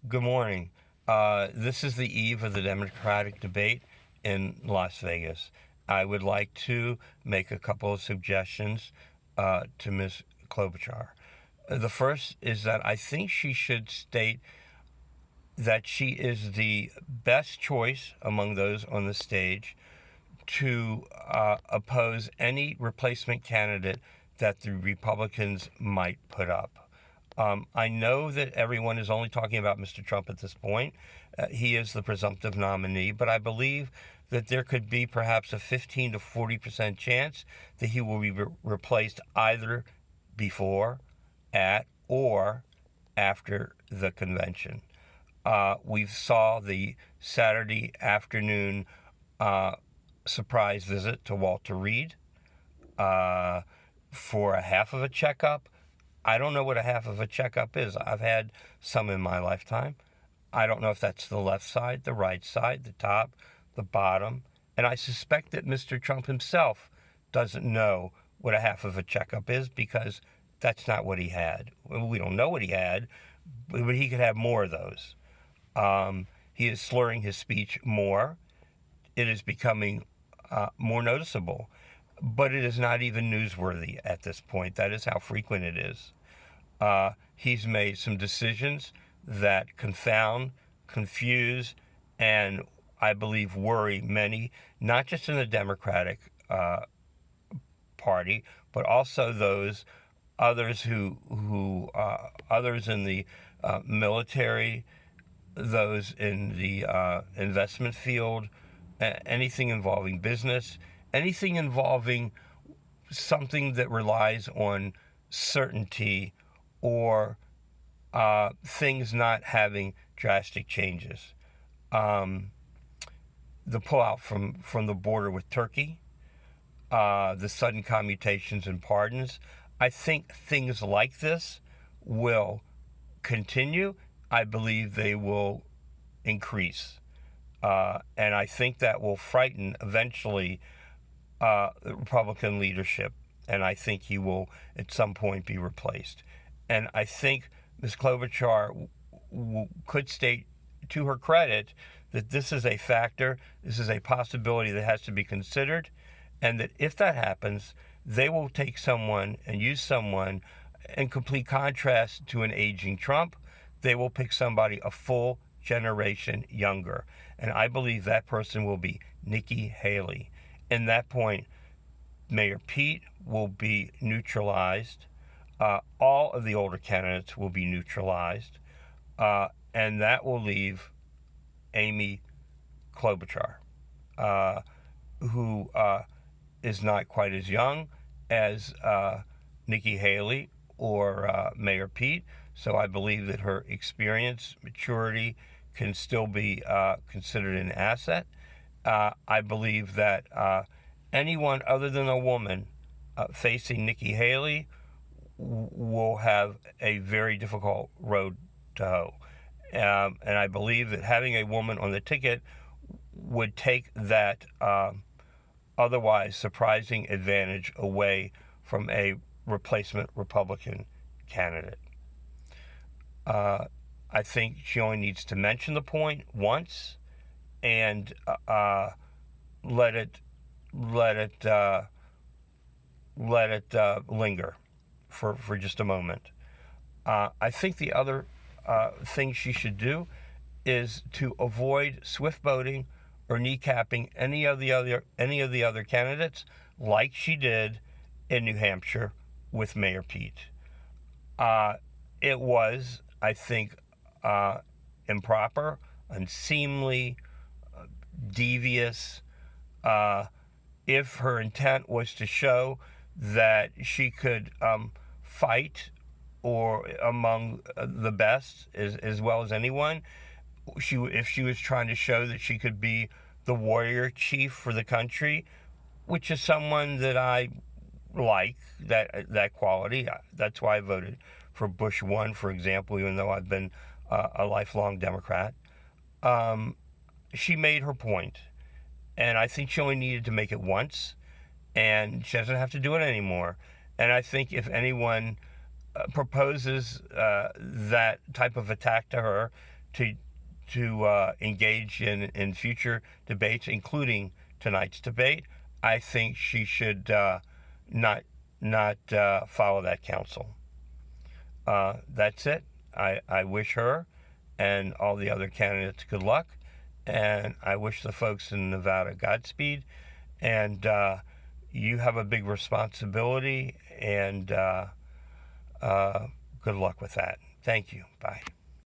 Good morning. This is the eve of the Democratic debate in Las Vegas. I would like to make a couple of suggestions to Ms. Klobuchar. The first is that I think she should state that she is the best choice among those on the stage to oppose any replacement candidate that the Republicans might put up. I know that everyone is only talking about Mr. Trump at this point. He is the presumptive nominee, but I believe that there could be perhaps a 15 to 40% chance that he will be replaced either before, at, or after the convention. We saw the Saturday afternoon uh, surprise visit to Walter Reed uh, for a half of a checkup. I don't know what a half of a checkup is. I've had some in my lifetime. I don't know if that's the left side, the right side, the top, the bottom. And I suspect that Mr. Trump himself doesn't know what a half of a checkup is because that's not what he had. We don't know what he had, but he could have more of those. He is slurring his speech more. It is becoming more noticeable, but it is not even newsworthy at this point. That is how frequent it is. He's made some decisions that confound, confuse, and I believe worry many, not just in the Democratic Party, but also those others who others in the military, those in the investment field, anything involving business, anything involving something that relies on certainty or things not having drastic changes. Um, the pullout from the border with Turkey, the sudden commutations and pardons. I think things like this will continue. I believe they will increase. And I think that will frighten eventually the Republican leadership. And I think he will at some point be replaced. And I think Ms. Klobuchar could state to her credit that this is a factor, this is a possibility that has to be considered, and that if that happens, they will take someone and use someone in complete contrast to an aging Trump. They will pick somebody a full generation younger. And I believe that person will be Nikki Haley. In that point, Mayor Pete will be neutralized. All of the older candidates will be neutralized. And that will leave Amy Klobuchar, uh, who is not quite as young as Nikki Haley or Mayor Pete. So I believe that her experience, maturity can still be considered an asset. I believe that anyone other than a woman facing Nikki Haley will have a very difficult road to hoe. And I believe that having a woman on the ticket would take that otherwise surprising advantage away from a replacement Republican candidate. Uh, I think she only needs to mention the point once and let it let it linger for just a moment. I think the other thing she should do is to avoid swift boating or kneecapping any of the other candidates, like she did in New Hampshire with Mayor Pete. Uh, it was, I think, improper, unseemly, devious. Uh, if her intent was to show that she could fight or among the best as well as anyone, if she was trying to show that she could be the warrior chief for the country, which is someone that I like that quality. That's why I voted for Bush 1, for example, even though I've been a lifelong Democrat. Um, she made her point, and I think she only needed to make it once, and she doesn't have to do it anymore. And I think if anyone proposes that type of attack to her, to engage in future debates, including tonight's debate, I think she should not follow that counsel. That's it. I wish her and all the other candidates good luck, and I wish the folks in Nevada Godspeed. And you have a big responsibility, and good luck with that. Thank you. Bye.